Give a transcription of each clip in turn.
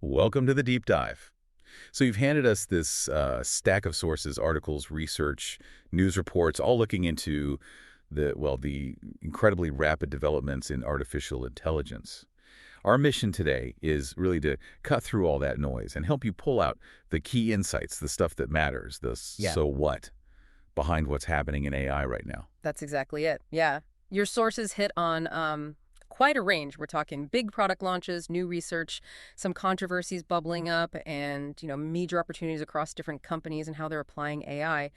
Welcome to the deep dive. So you've handed us this stack of sources, articles, research, news reports, all looking into the incredibly rapid developments in artificial intelligence. Our mission today is really to cut through all that noise and help you pull out the key insights, the stuff that matters, so what behind what's happening in AI right now. That's exactly it. Yeah. Your sources hit on quite a range. We're talking big product launches, new research, some controversies bubbling up, and major opportunities across different companies and how they're applying AI.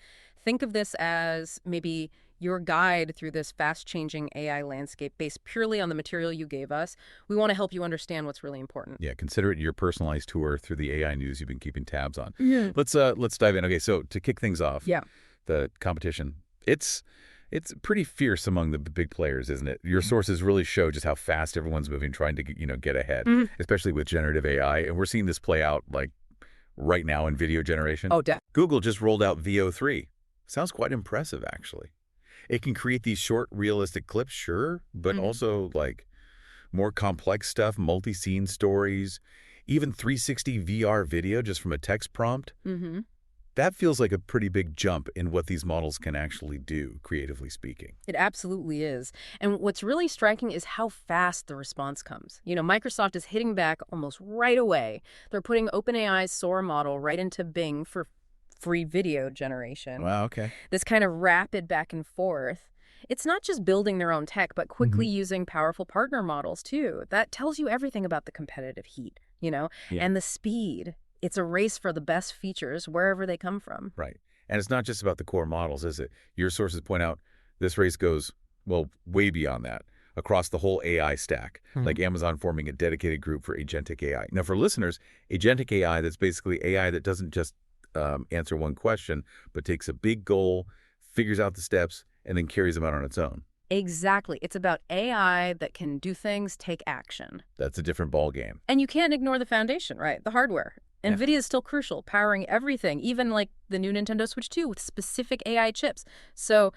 Think of this as maybe your guide through this fast-changing AI landscape based purely on the material you gave us. We want to help you understand what's really important. Yeah, consider it your personalized tour through the AI news you've been keeping tabs on. Yeah. Let's dive in. Okay, so to kick things off, Yeah. the competition, it's pretty fierce among the big players, isn't it? Your sources really show just how fast everyone's moving, trying to get ahead, especially with generative AI. And we're seeing this play out like right now in video generation. Oh, Google just rolled out VO3. Sounds quite impressive, actually. It can create these short, realistic clips, sure, but also like more complex stuff, multi-scene stories, even 360 VR video just from a text prompt. That feels like a pretty big jump in what these models can actually do, creatively speaking. It absolutely is. And what's really striking is how fast the response comes. Microsoft is hitting back almost right away. They're putting OpenAI's Sora model right into Bing for free video generation. Wow, okay. This kind of rapid back and forth. It's not just building their own tech, but quickly using powerful partner models, too. That tells you everything about the competitive heat, and the speed. It's a race for the best features wherever they come from. Right. And it's not just about the core models, is it? Your sources point out this race goes, well, way beyond that, across the whole AI stack, like Amazon forming a dedicated group for agentic AI. Now, for listeners, agentic AI, that's basically AI that doesn't just answer one question, but takes a big goal, figures out the steps, and then carries them out on its own. Exactly. It's about AI that can do things, take action. That's a different ballgame. And you can't ignore the foundation, right? The hardware. NVIDIA is still crucial, powering everything, even like the new Nintendo Switch 2 with specific AI chips. So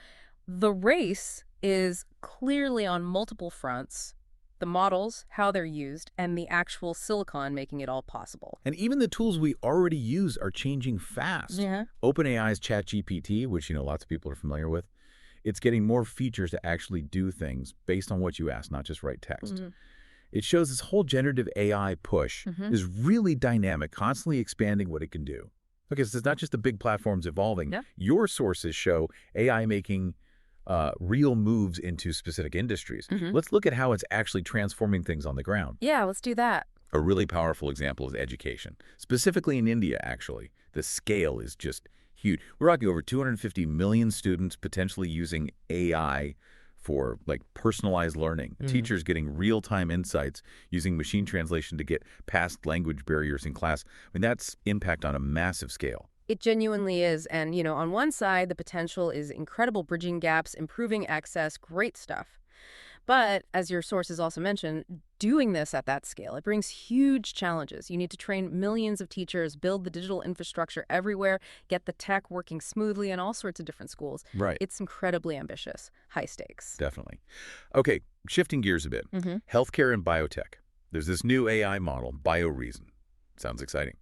the race is clearly on multiple fronts. The models, how they're used, and the actual silicon making it all possible. And even the tools we already use are changing fast. Yeah. OpenAI's ChatGPT, which lots of people are familiar with, it's getting more features to actually do things based on what you ask, not just write text. It shows this whole generative AI push is really dynamic, constantly expanding what it can do. Okay, so it's not just the big platforms evolving. Yeah. Your sources show AI making real moves into specific industries. Let's look at how it's actually transforming things on the ground. Yeah, let's do that. A really powerful example is education, specifically in India, actually. The scale is just huge. We're talking over 250 million students potentially using AI for like personalized learning. Teachers getting real-time insights using machine translation to get past language barriers in class. I mean, that's impact on a massive scale. It genuinely is. And, on one side, the potential is incredible, bridging gaps, improving access, great stuff. But as your sources also mentioned, doing this at that scale, it brings huge challenges. You need to train millions of teachers, build the digital infrastructure everywhere, get the tech working smoothly in all sorts of different schools. Right. It's incredibly ambitious, high stakes. Definitely. Okay, shifting gears a bit. Healthcare and biotech. There's this new AI model, BioReason. Sounds exciting.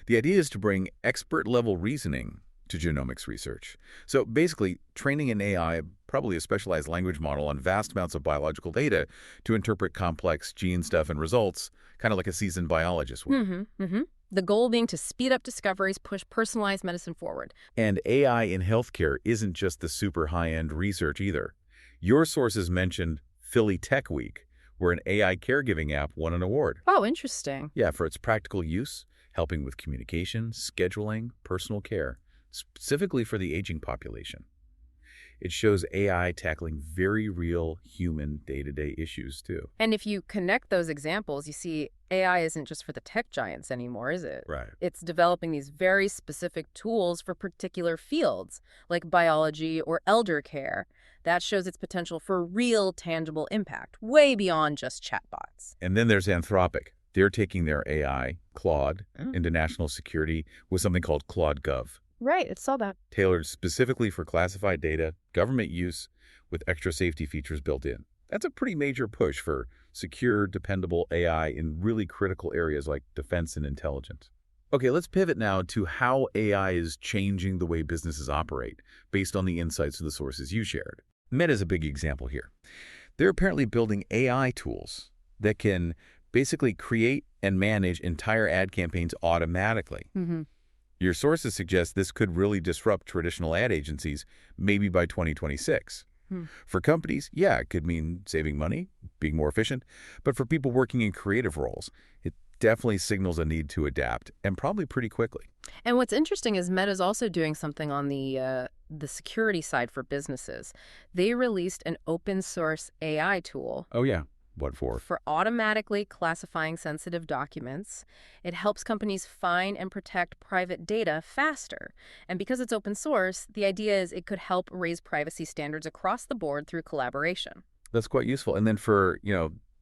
The idea is to bring expert-level reasoning to genomics research. So basically, training an AI, probably a specialized language model, on vast amounts of biological data to interpret complex gene stuff and results, kind of like a seasoned biologist would. The goal being to speed up discoveries, push personalized medicine forward. And AI in healthcare isn't just the super high-end research either. Your sources mentioned Philly Tech Week, where an AI caregiving app won an award. Oh, interesting. Yeah, for its practical use, helping with communication, scheduling, personal care, specifically for the aging population. It shows AI tackling very real human day-to-day issues, too. And if you connect those examples, you see AI isn't just for the tech giants anymore, is it? Right. It's developing these very specific tools for particular fields, like biology or elder care. That shows its potential for real, tangible impact, way beyond just chatbots. And then there's Anthropic. They're taking their AI, Claude, into national security with something called Claude Gov. Right, I saw that. Tailored specifically for classified data, government use, with extra safety features built in. That's a pretty major push for secure, dependable AI in really critical areas like defense and intelligence. Okay, let's pivot now to how AI is changing the way businesses operate based on the insights of the sources you shared. Meta is a big example here. They're apparently building AI tools that can basically create and manage entire ad campaigns automatically. Hmm. Your sources suggest this could really disrupt traditional ad agencies, maybe by 2026. Hmm. For companies, yeah, it could mean saving money, being more efficient, but for people working in creative roles, it definitely signals a need to adapt, and probably pretty quickly. And what's interesting is Meta's also doing something on the security side for businesses. They released an open source AI tool Oh yeah, what for? for automatically classifying sensitive documents. It helps companies find and protect private data faster. And because it's open source, the idea is it could help raise privacy standards across the board through collaboration. That's quite useful. And then for,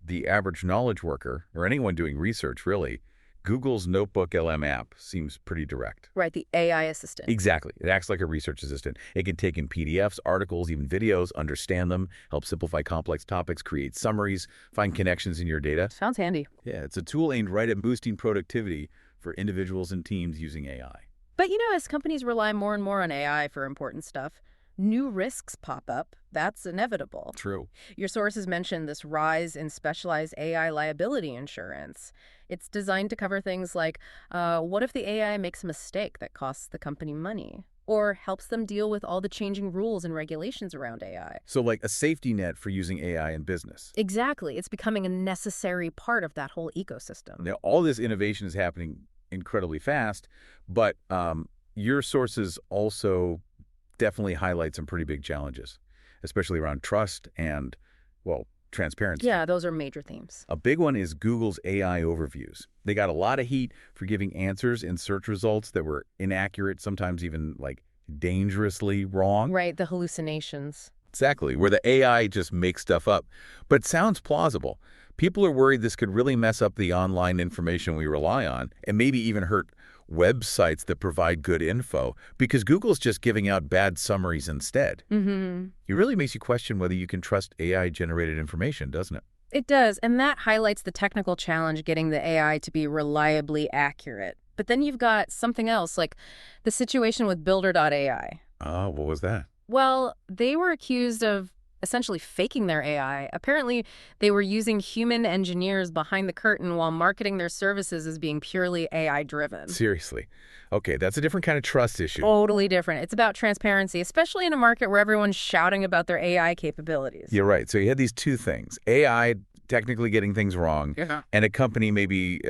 the average knowledge worker, or anyone doing research, really, Google's Notebook LM app seems pretty direct. Right, the AI assistant. Exactly. It acts like a research assistant. It can take in PDFs, articles, even videos, understand them, help simplify complex topics, create summaries, find connections in your data. Sounds handy. Yeah, it's a tool aimed right at boosting productivity for individuals and teams using AI. But as companies rely more and more on AI for important stuff, new risks pop up. That's inevitable. True. Your sources mentioned this rise in specialized AI liability insurance. It's designed to cover things like, what if the AI makes a mistake that costs the company money? Or helps them deal with all the changing rules and regulations around AI. So like a safety net for using AI in business. Exactly. It's becoming a necessary part of that whole ecosystem. Now, all this innovation is happening incredibly fast, but your sources also definitely highlight some pretty big challenges, especially around trust and, well, transparency. Yeah, those are major themes. A big one is Google's AI overviews. They got a lot of heat for giving answers in search results that were inaccurate, sometimes even like dangerously wrong. Right, the hallucinations. Exactly, where the AI just makes stuff up. But it sounds plausible. People are worried this could really mess up the online information we rely on and maybe even hurt websites that provide good info because Google's just giving out bad summaries instead. Mm-hmm. It really makes you question whether you can trust AI-generated information, doesn't it? It does, and that highlights the technical challenge getting the AI to be reliably accurate. But then you've got something else, like the situation with Builder.ai. Oh, what was that? Well, they were accused of essentially faking their AI. Apparently, they were using human engineers behind the curtain while marketing their services as being purely AI-driven. Seriously. Okay, that's a different kind of trust issue. Totally different. It's about transparency, especially in a market where everyone's shouting about their AI capabilities. You're right. So you had these two things. AI technically getting things wrong, Yeah. and a company maybe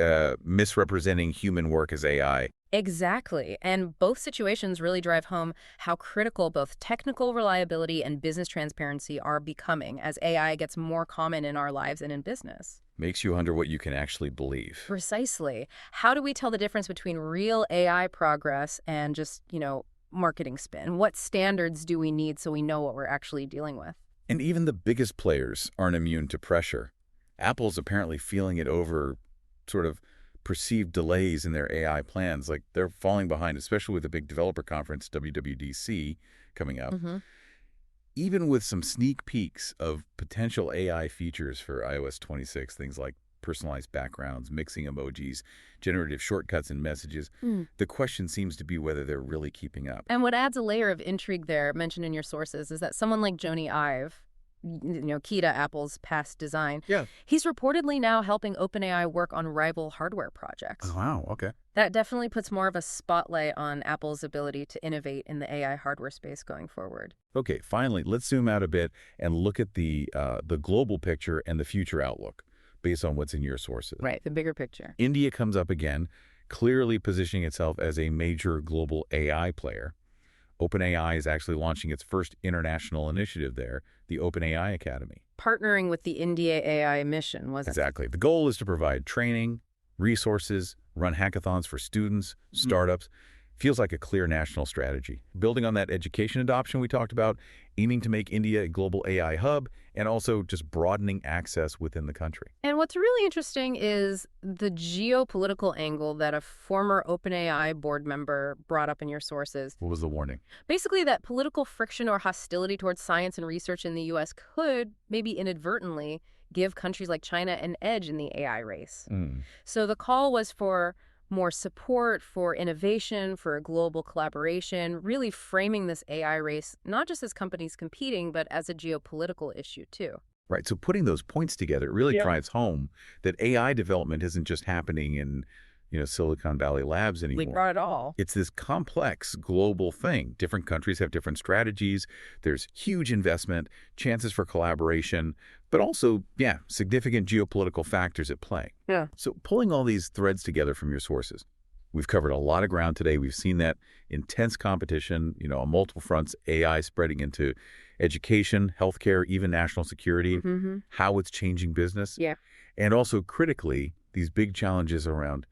misrepresenting human work as AI. Exactly. And both situations really drive home how critical both technical reliability and business transparency are becoming as AI gets more common in our lives and in business. Makes you wonder what you can actually believe. Precisely. How do we tell the difference between real AI progress and just, marketing spin? What standards do we need so we know what we're actually dealing with? And even the biggest players aren't immune to pressure. Apple's apparently feeling it over sort of perceived delays in their AI plans. Like they're falling behind, especially with the big developer conference, WWDC, coming up. Mm-hmm. Even with some sneak peeks of potential AI features for iOS 26, things like personalized backgrounds, mixing emojis, generative shortcuts in messages, the question seems to be whether they're really keeping up. And what adds a layer of intrigue there, mentioned in your sources, is that someone like Jony Ive, key to Apple's past design, Yeah. he's reportedly now helping OpenAI work on rival hardware projects. Oh, wow, okay. That definitely puts more of a spotlight on Apple's ability to innovate in the AI hardware space going forward. Okay, finally, let's zoom out a bit and look at the global picture and the future outlook based on what's in your sources. Right, the bigger picture. India comes up again, clearly positioning itself as a major global AI player. OpenAI is actually launching its first international initiative there, the OpenAI Academy. Partnering with the India AI mission, wasn't it? Exactly. The goal is to provide training, resources, run hackathons for students, startups. Feels like a clear national strategy. Building on that education adoption we talked about, aiming to make India a global AI hub, and also just broadening access within the country. And what's really interesting is the geopolitical angle that a former OpenAI board member brought up in your sources. What was the warning? Basically, that political friction or hostility towards science and research in the U.S. could, maybe inadvertently, give countries like China an edge in the AI race. Mm. So the call was for more support, for innovation, for global collaboration, really framing this AI race not just as companies competing, but as a geopolitical issue, too. Right. So putting those points together, it really drives home that AI development isn't just happening in, Silicon Valley labs anymore. Not at all. It's this complex global thing. Different countries have different strategies. There's huge investment, chances for collaboration, but also, yeah, significant geopolitical factors at play. Yeah. So pulling all these threads together from your sources, we've covered a lot of ground today. We've seen that intense competition, on multiple fronts, AI spreading into education, healthcare, even national security, Mm-hmm. how it's changing business, Yeah. and also critically, these big challenges around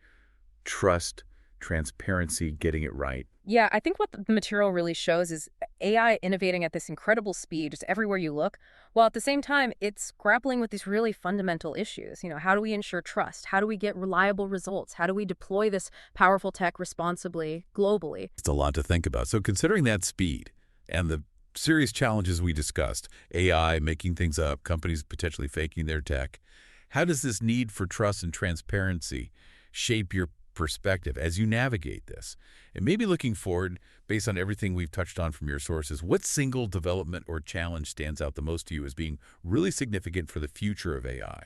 trust, transparency, getting it right. Yeah, I think what the material really shows is AI innovating at this incredible speed just everywhere you look, while at the same time, it's grappling with these really fundamental issues. How do we ensure trust? How do we get reliable results? How do we deploy this powerful tech responsibly, globally? It's a lot to think about. So considering that speed and the serious challenges we discussed, AI making things up, companies potentially faking their tech, how does this need for trust and transparency shape your perspective as you navigate this? And maybe looking forward, based on everything we've touched on from your sources, what single development or challenge stands out the most to you as being really significant for the future of AI?